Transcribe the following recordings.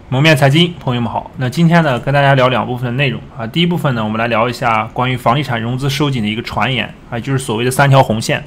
蒙面财经，朋友们好。那今天呢，跟大家聊两部分的内容啊。第一部分呢，我们来聊一下关于房地产融资收紧的一个传言啊，就是所谓的三条红线。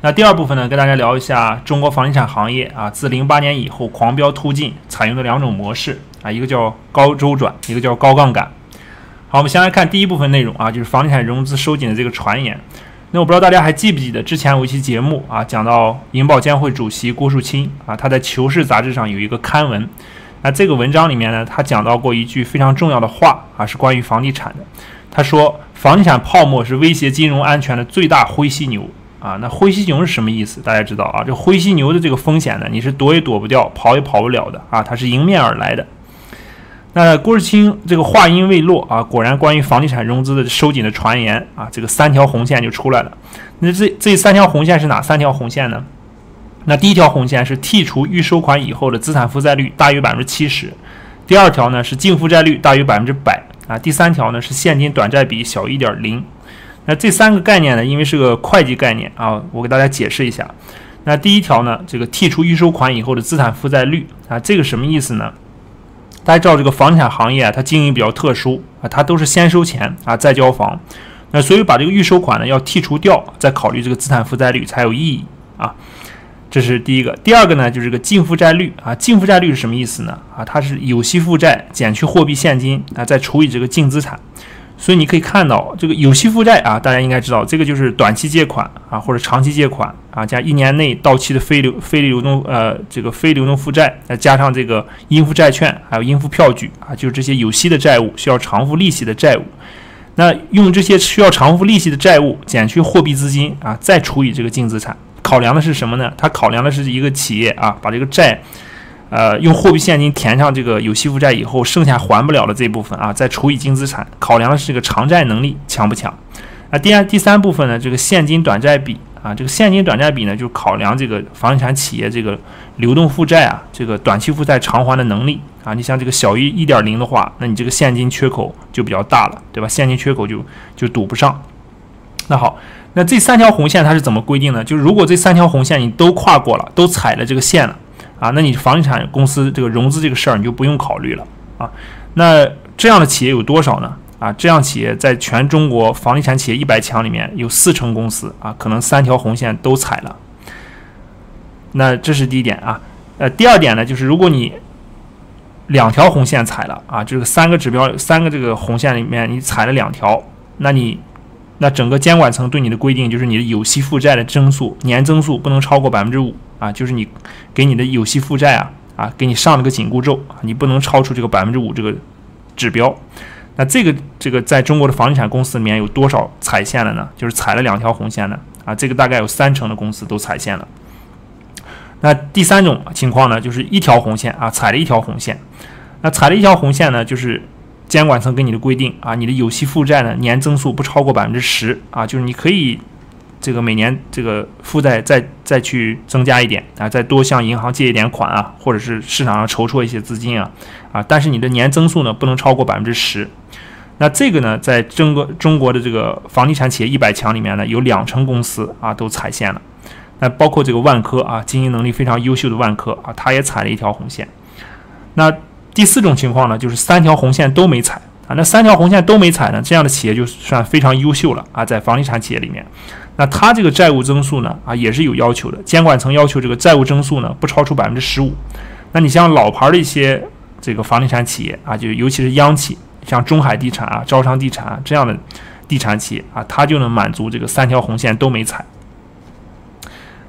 那第二部分呢，跟大家聊一下中国房地产行业啊，自08年以后狂飙突进采用的两种模式啊，一个叫高周转，一个叫高杠杆。好，我们先来看第一部分内容啊，就是房地产融资收紧的这个传言。那我不知道大家还记不记得之前有一期节目啊，讲到银保监会主席郭树清啊，他在《求是》杂志上有一个刊文。那这个文章里面呢，他讲到过一句非常重要的话啊，是关于房地产的。他说，房地产泡沫是威胁金融安全的最大灰犀牛啊。那灰犀牛是什么意思？大家知道啊，这灰犀牛的这个风险呢，你是躲也躲不掉，跑也跑不了的啊，它是迎面而来的。那郭树清这个话音未落啊，果然关于房地产融资的收紧的传言啊，这个三条红线就出来了。那这三条红线是哪三条红线呢？那第一条红线是剔除预收款以后的资产负债率大于70%，第二条呢是净负债率大于100%啊，第三条呢是现金短债比小于1.0。那这三个概念呢，因为是个会计概念啊，我给大家解释一下。那第一条呢，这个剔除预收款以后的资产负债率啊，这个什么意思呢？大家知道这个房地产行业啊，它经营比较特殊啊，它都是先收钱啊再交房，那所以把这个预收款呢要剔除掉，再考虑这个资产负债率才有意义啊。这是第一个。第二个呢，就是这个净负债率啊。净负债率是什么意思呢？啊，它是有息负债减去货币现金啊，再除以这个净资产。所以你可以看到，这个有息负债啊，大家应该知道，这个就是短期借款啊或者长期借款啊，加1年内到期的非流动负债，再加上这个应付债券还有应付票据啊，就是这些有息的债务需要偿付利息的债务。那用这些需要偿付利息的债务减去货币资金啊，再除以这个净资产。考量的是什么呢？它考量的是一个企业啊，把这个债，用货币现金填上这个有息负债以后，剩下还不了的这部分啊，再除以净资产，考量的是这个偿债能力强不强。第三部分呢，这个现金短债比啊，这个现金短债比呢，就考量这个房地产企业这个流动负债啊，这个短期负债偿还的能力啊。你像这个小于1.0的话，那你这个现金缺口就比较大了，对吧？现金缺口就堵不上。那好。那这三条红线它是怎么规定呢？就是如果这三条红线你都跨过了，都踩了这个线了啊，那你房地产公司这个融资这个事儿你就不用考虑了啊。那这样的企业有多少呢？啊，这样企业在全中国房地产企业100强里面有40%公司啊，可能三条红线都踩了。那这是第一点啊。第二点呢，就是如果你2条红线踩了啊，这个3个指标3个这个红线里面你踩了2条，那整个监管层对你的规定就是你的有息负债的增速年增速不能超过5%啊，就是你给你的有息负债啊给你上了个紧箍咒啊，你不能超出这个5%这个指标。那这个在中国的房地产公司里面有多少踩线了呢？就是踩了2条红线的啊，这个大概有30%的公司都踩线了。那第三种情况呢，就是1条红线啊，踩了1条红线。那踩了1条红线呢，就是监管层给你的规定啊，你的有息负债呢年增速不超过10%啊，就是你可以这个每年这个负债再去增加一点啊，再多向银行借一点款啊，或者是市场上筹措一些资金啊，但是你的年增速呢不能超过10%。那这个呢，在中国的这个房地产企业100强里面呢，有20%公司啊都踩线了。那包括这个万科啊，经营能力非常优秀的万科啊，它也踩了1条红线。那第4种情况呢，就是3条红线都没踩啊。那3条红线都没踩呢，这样的企业就算非常优秀了啊，在房地产企业里面，那它这个债务增速呢也是有要求的，监管层要求这个债务增速呢不超出15%。那你像老牌的一些这个房地产企业啊，就尤其是央企，像中海地产啊、招商地产啊这样的地产企业啊，它就能满足这个3条红线都没踩。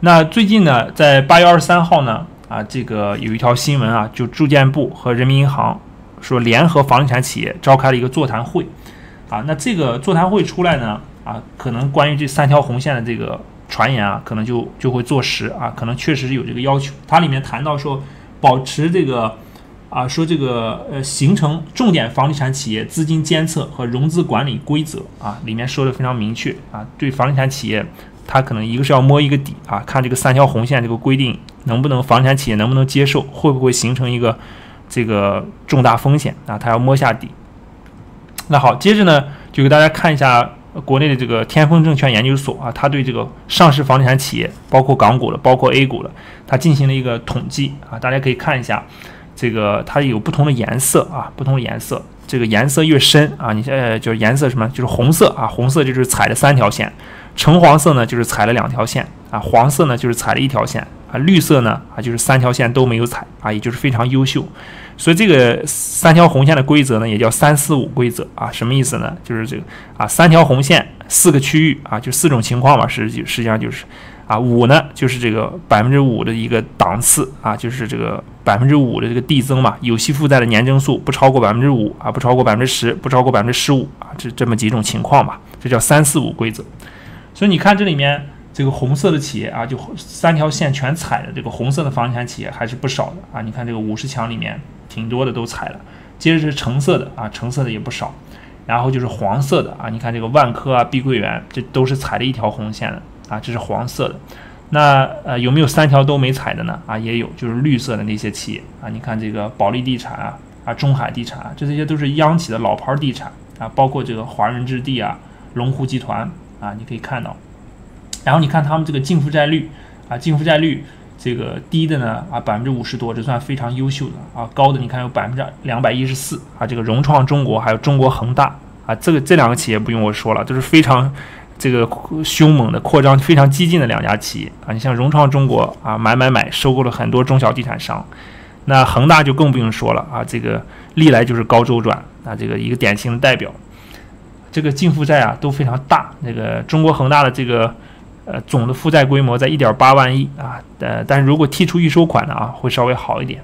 那最近呢，在8月23号呢。这个有一条新闻啊，就住建部和人民银行说联合房地产企业召开了一个座谈会啊。那这个座谈会出来呢可能关于这3条红线的这个传言可能就会坐实啊，可能确实是有这个要求。它里面谈到说保持这个说这个形成重点房地产企业资金监测和融资管理规则啊，里面说的非常明确啊，对房地产企业它可能一个是要摸一个底啊，看这个3条红线这个规定房地产企业能不能接受，会不会形成一个这个重大风险啊，它要摸下底。那好，接着呢就给大家看一下国内的这个天风证券研究所啊，它对这个上市房地产企业，包括港股的，包括 A 股的，它进行了一个统计啊，大家可以看一下。这个它有不同的颜色啊，不同的颜色，这个颜色越深啊，就是颜色什么，就是红色啊，红色就是踩了3条线，橙黄色呢就是踩了2条线啊，黄色呢就是踩了1条线啊，绿色呢啊就是3条线都没有踩啊，也就是非常优秀。所以这个3条红线的规则呢，也叫345规则啊，什么意思呢？就是这个啊，3条红线4个区域啊，就4种情况嘛，实际上就是啊，5呢就是这个5%的一个档次啊，就是这个5%的这个递增嘛，有息负债的年增速不超过5%啊，不超过10%，不超过15%啊，这么几种情况吧，这叫345规则。所以你看这里面这个红色的企业啊，就3条线全踩的这个红色的房地产企业还是不少的啊，你看这个50强里面挺多的都踩了，接着是橙色的啊，橙色的也不少，然后就是黄色的啊，你看这个万科啊、碧桂园，这都是踩了1条红线的啊，这是黄色的。那有没有3条都没踩的呢？啊，也有，就是绿色的那些企业啊，你看这个保利地产啊、中海地产啊，这些都是央企的老牌地产啊，包括这个华润置地啊、龙湖集团啊，你可以看到。然后你看他们这个净负债率啊，净负债率这个低的呢啊50%多，这算非常优秀的啊，高的你看有214%啊，这个融创中国还有中国恒大啊，这2个企业不用我说了，都是非常这个凶猛的扩张、非常激进的2家企业啊。你像融创中国啊，买收购了很多中小地产商，那恒大就更不用说了啊，这个历来就是高周转啊，这个一个典型的代表。这个净负债啊都非常大，这个中国恒大的这个总的负债规模在1.8万亿啊，但是如果剔除预收款呢啊，会稍微好一点。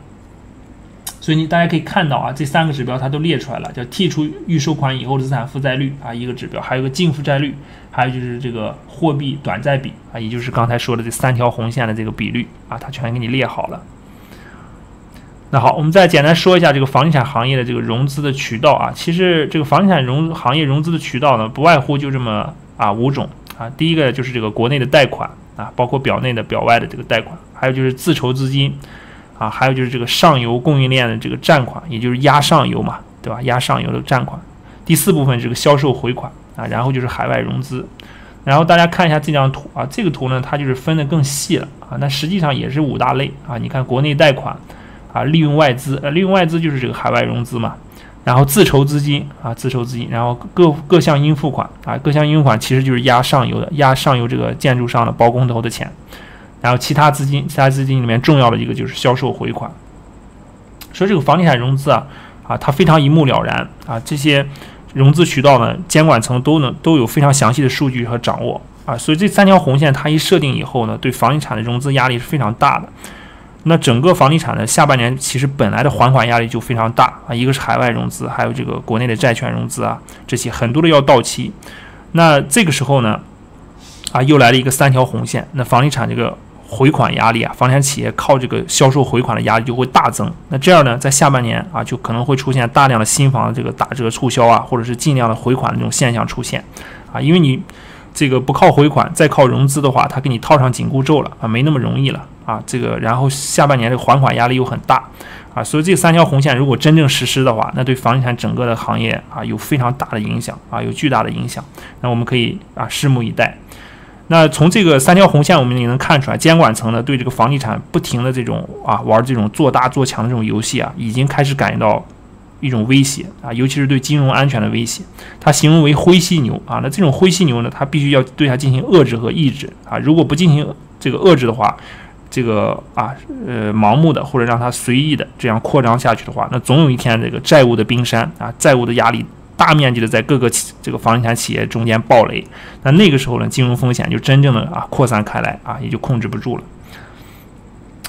所以大家可以看到啊，这3个指标它都列出来了，叫剔除预收款以后的资产负债率啊，一个指标，还有个净负债率，还有就是这个货币短债比啊，也就是刚才说的这3条红线的这个比率啊，它全给你列好了。那好，我们再简单说一下这个房地产行业的这个融资的渠道啊。其实这个房地产行业融资的渠道呢，不外乎就这么5种啊。第一个就是这个国内的贷款啊，包括表内的、表外的这个贷款，还有就是自筹资金啊，还有就是这个上游供应链的这个占款，也就是压上游嘛，对吧？压上游的占款。第4部分这个销售回款啊，然后就是海外融资。然后大家看一下这张图啊，这个图呢，它就是分得更细了啊。那实际上也是5大类啊。你看国内贷款啊，利用外资，利用外资就是这个海外融资嘛。然后自筹资金啊，自筹资金，然后各项应付款啊，各项应付款其实就是压上游的，压上游这个建筑商的包工头的钱。然后其他资金里面重要的一个就是销售回款。所以这个房地产融资啊，它非常一目了然啊，这些融资渠道呢，监管层都有非常详细的数据和掌握啊，所以这3条红线它一设定以后呢，对房地产的融资压力是非常大的。那整个房地产的下半年其实本来的还款压力就非常大啊，一个是海外融资，还有这个国内的债券融资啊，这些很多的要到期。那这个时候呢，又来了一个3条红线，那房地产这个回款压力啊，房地产企业靠这个销售回款的压力就会大增。那这样呢，在下半年啊，就可能会出现大量的新房这个打折促销啊，或者是尽量的回款的这种现象出现啊，因为你这个不靠回款，再靠融资的话，它给你套上紧箍咒了啊，没那么容易了啊。这个然后下半年这个还款压力又很大啊，所以这3条红线如果真正实施的话，那对房地产整个的行业啊有非常大的影响啊，有巨大的影响。那我们可以拭目以待。那从这个3条红线，我们也能看出来，监管层呢对这个房地产不停的这种玩这种做大做强的这种游戏啊，已经开始感觉到一种威胁啊，尤其是对金融安全的威胁。它形容为灰犀牛啊，那这种灰犀牛呢，它必须要对它进行遏制和抑制啊，如果不进行这个遏制的话，这个盲目的或者让它随意的这样扩张下去的话，那总有一天这个债务的冰山啊，债务的压力大面积的在各个这个房地产企业中间爆雷，那个时候呢，金融风险就真正的扩散开来啊，也就控制不住了。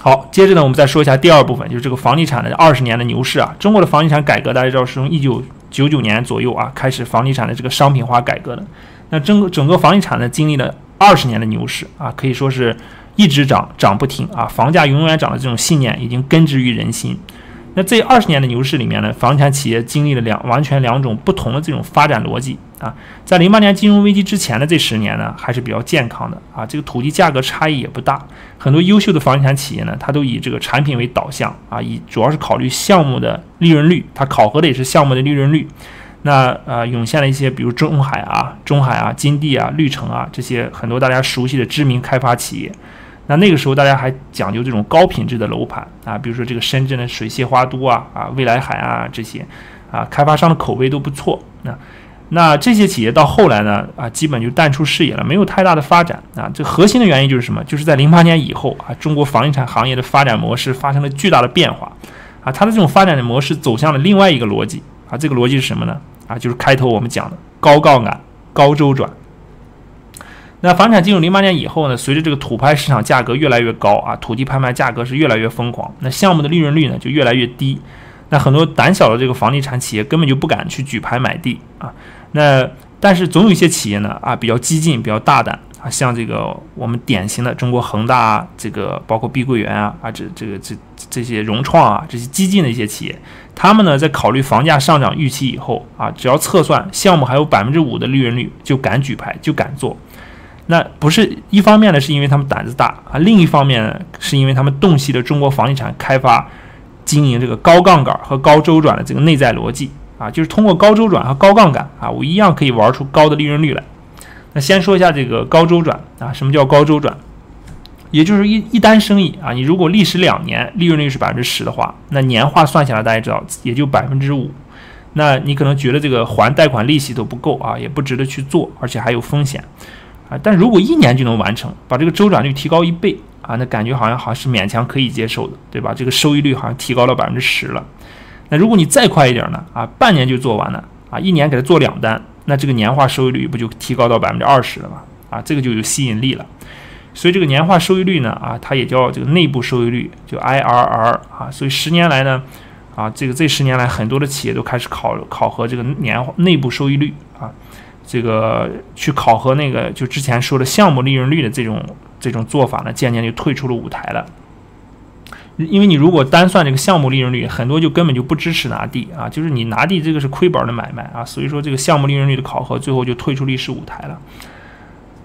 好，接着呢，我们再说一下第2部分，就是这个房地产的20年的牛市啊。中国的房地产改革大家知道是从1999年左右开始房地产的这个商品化改革的。那整个房地产呢经历了20年的牛市啊，可以说是一直涨不停啊，房价永远涨的这种信念已经根植于人心。那这20年的牛市里面呢，房地产企业经历了完全两种不同的这种发展逻辑啊。在08年金融危机之前的这10年呢，还是比较健康的啊，这个土地价格差异也不大。很多优秀的房地产企业呢，它都以这个产品为导向啊，主要是考虑项目的利润率，它考核的也是项目的利润率。那涌现了一些比如中海啊、金地啊、绿城啊这些很多大家熟悉的知名开发企业。那个时候大家还讲究这种高品质的楼盘啊，比如说这个深圳的水榭花都啊、未来海啊这些啊，开发商的口碑都不错。那这些企业到后来呢基本就淡出视野了，没有太大的发展啊。这核心的原因就是什么？就是在08年以后中国房地产行业的发展模式发生了巨大的变化它的这种发展的模式走向了另外一个逻辑这个逻辑是什么呢？就是开头我们讲的高杠杆、高周转。那房产进入08年以后呢，随着这个土拍市场价格越来越高土地拍卖价格是越来越疯狂，那项目的利润率呢就越来越低。那很多胆小的这个房地产企业根本就不敢去举牌买地但是总有一些企业呢比较激进、比较大胆像这个我们典型的中国恒大这个包括碧桂园这些融创这些激进的一些企业，他们呢在考虑房价上涨预期以后只要测算项目还有5%的利润率，就敢举牌，就敢做。那不是一方面呢是因为他们胆子大另一方面呢是因为他们洞悉了中国房地产开发经营这个高杠杆和高周转的这个内在逻辑就是通过高周转和高杠杆我一样可以玩出高的利润率来。那先说一下这个高周转什么叫高周转？也就是一单生意你如果历时2年利润率是10%的话，那年化算下来大家知道也就5%。那你可能觉得这个还贷款利息都不够也不值得去做，而且还有风险但如果1年就能完成，把这个周转率提高1倍那感觉好像是勉强可以接受的，对吧？这个收益率好像提高到10%了。那如果你再快一点呢半年就做完了1年给它做2单，那这个年化收益率不就提高到20%了吗？这个就有吸引力了。所以这个年化收益率呢它也叫这个内部收益率，就 IRR 所以10年来呢这10年来很多的企业都开始考核这个内部收益率这个去考核那个就之前说的项目利润率的这种做法呢，渐渐就退出了舞台了。因为你如果单算这个项目利润率，很多就根本就不支持拿地就是你拿地这个是亏本的买卖所以说这个项目利润率的考核最后就退出历史舞台了。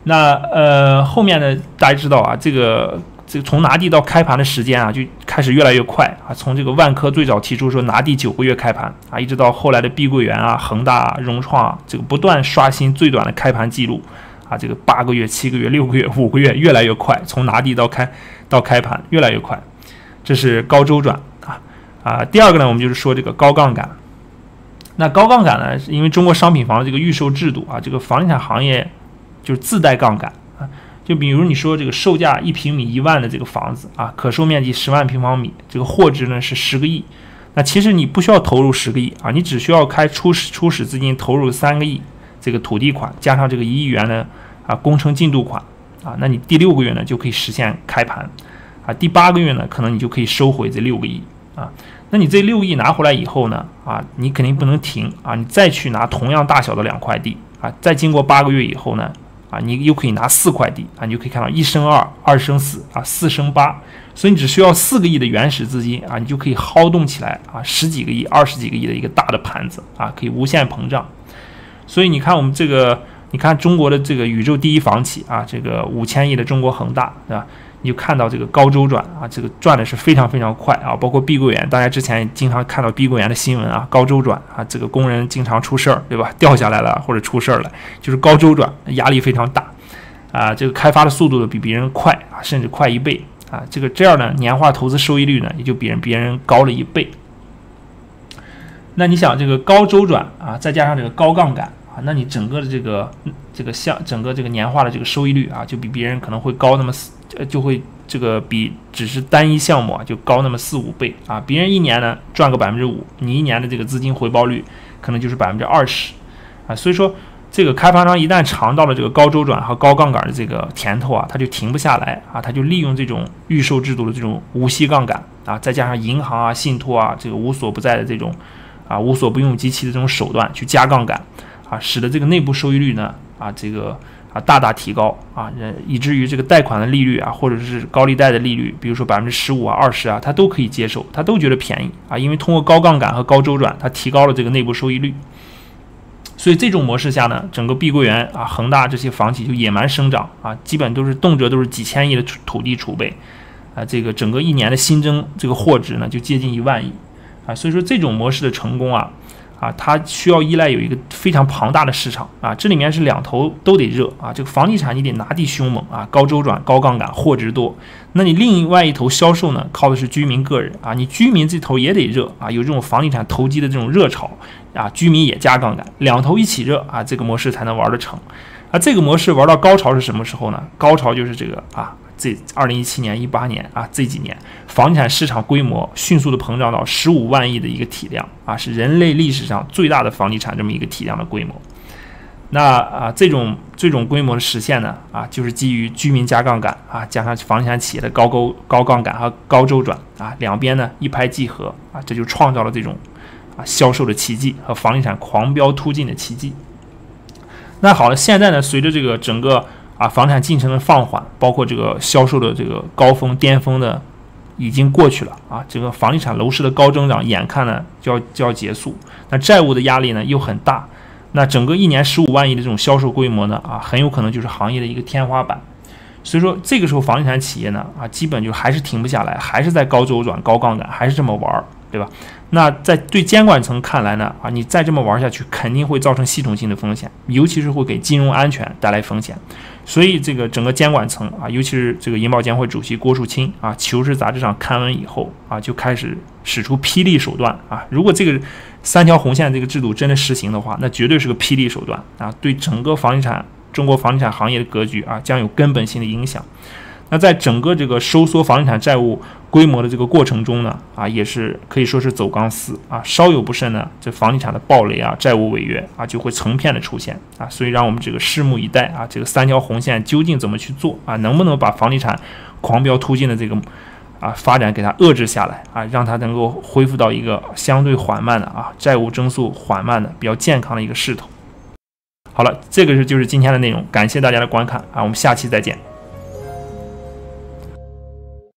那后面呢，大家知道这个从拿地到开盘的时间就开始越来越快从这个万科最早提出说拿地9个月开盘一直到后来的碧桂园恒大融创这个不断刷新最短的开盘记录这个8个月、7个月、6个月、5个月越来越快，从拿地到开盘越来越快，这是高周转第二个呢，我们就是说这个高杠杆。那高杠杆呢，是因为中国商品房的这个预售制度这个房地产行业就是自带杠杆就比如你说这个售价1平米1万的这个房子可售面积10万平方米，这个货值呢是10个亿。那其实你不需要投入10个亿你只需要开初始资金投入3个亿这个土地款，加上这个1亿元的工程进度款那你第6个月呢就可以实现开盘第8个月呢可能你就可以收回这6个亿那你这6个亿拿回来以后呢你肯定不能停你再去拿同样大小的2块地再经过8个月以后呢你又可以拿4块地你就可以看到1生2， 2生4 4生8，所以你只需要4个亿的原始资金你就可以薅动起来10几个亿、20几个亿的一个大的盘子可以无限膨胀。所以你看我们这个，你看中国的这个宇宙第一房企这个5000亿的中国恒大，对吧？你就看到这个高周转这个转的是非常非常快包括碧桂园，大家之前经常看到碧桂园的新闻高周转这个工人经常出事儿，对吧？掉下来了或者出事儿了，就是高周转，压力非常大这个开发的速度比别人快甚至快1倍这样呢，年化投资收益率呢也就比别人高了1倍。那你想这个高周转再加上这个高杠杆那你整个的整个这个年化的这个收益率就比别人可能会高那么就会这个比只是单一项目就高那么4-5倍别人1年呢赚个5%，你1年的这个资金回报率可能就是20%所以说这个开发商一旦尝到了这个高周转和高杠杆的这个甜头他就停不下来他就利用这种预售制度的这种无息杠杆再加上银行信托这个无所不在的这种无所不用其极的这种手段去加杠杆使得这个内部收益率呢这个大大提高以至于这个贷款的利率或者是高利贷的利率，比如说15%、20%它都可以接受，它都觉得便宜因为通过高杠杆和高周转，它提高了这个内部收益率。所以这种模式下呢，整个碧桂园恒大这些房企就野蛮生长基本动辄都是几千亿的土地储备这个整个1年的新增这个货值呢就接近1万亿所以说这种模式的成功啊，它需要依赖有一个非常庞大的市场啊，这里面是两头都得热啊。这个房地产你得拿地凶猛啊，高周转、高杠杆、货值多。那你另外一头销售呢，靠的是居民个人啊，你居民这头也得热啊，有这种房地产投机的这种热潮啊，居民也加杠杆，两头一起热啊，这个模式才能玩得成。啊，这个模式玩到高潮是什么时候呢？高潮就是这个啊。这2017年、18年啊，这几年房地产市场规模迅速的膨胀到15万亿的一个体量啊，是人类历史上最大的房地产这么一个体量的规模。那啊，这种规模的实现呢啊，就是基于居民加杠杆啊，加上房地产企业的高杠杆和高周转啊，两边呢一拍即合啊，这就创造了这种啊销售的奇迹和房地产狂飙突进的奇迹。那好了，现在呢，随着这个整个房产进程的放缓，包括这个销售的这个高峰巅峰的已经过去了啊，这个房地产楼市的高增长眼看呢就要结束，那债务的压力呢又很大，那整个一年15万亿的这种销售规模呢很有可能就是行业的一个天花板。所以说这个时候房地产企业呢基本就还是停不下来，还是在高周转、高杠杆，还是这么玩，对吧？那在对监管层看来呢你再这么玩下去，肯定会造成系统性的风险，尤其是会给金融安全带来风险。所以这个整个监管层尤其是这个银保监会主席郭树清求是杂志上刊文以后就开始使出霹雳手段如果这个3条红线这个制度真的实行的话，那绝对是个霹雳手段对整个中国房地产行业的格局将有根本性的影响。那在整个这个收缩房地产债务规模的这个过程中呢也是可以说是走钢丝稍有不慎呢，这房地产的暴雷债务违约就会成片的出现所以让我们这个拭目以待这个3条红线究竟怎么去做能不能把房地产狂飙突进的这个发展给它遏制下来让它能够恢复到一个相对缓慢的债务增速缓慢的比较健康的一个势头。好了，这个就是今天的内容，感谢大家的观看我们下期再见。